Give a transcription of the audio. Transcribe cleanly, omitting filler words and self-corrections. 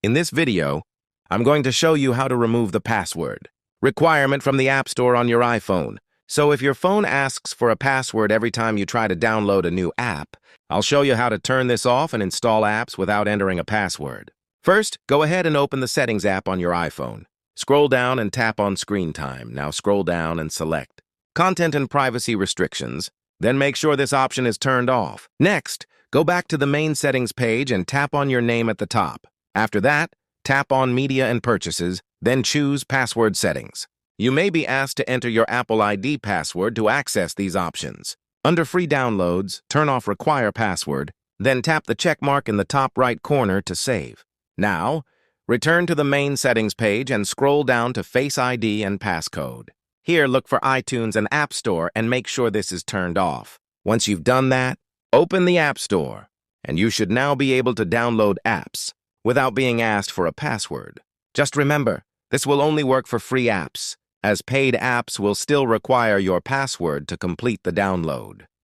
In this video, I'm going to show you how to remove the password requirement from the App Store on your iPhone. So if your phone asks for a password every time you try to download a new app, I'll show you how to turn this off and install apps without entering a password. First, go ahead and open the Settings app on your iPhone. Scroll down and tap on Screen Time. Now scroll down and select Content and Privacy Restrictions. Then make sure this option is turned off. Next, go back to the main settings page and tap on your name at the top. After that, tap on Media and Purchases, then choose Password Settings. You may be asked to enter your Apple ID password to access these options. Under Free Downloads, turn off Require Password, then tap the check mark in the top right corner to save. Now, return to the main settings page and scroll down to Face ID and Passcode. Here, look for iTunes and App Store and make sure this is turned off. Once you've done that, open the App Store, and you should now be able to download apps without being asked for a password. Just remember, this will only work for free apps, as paid apps will still require your password to complete the download.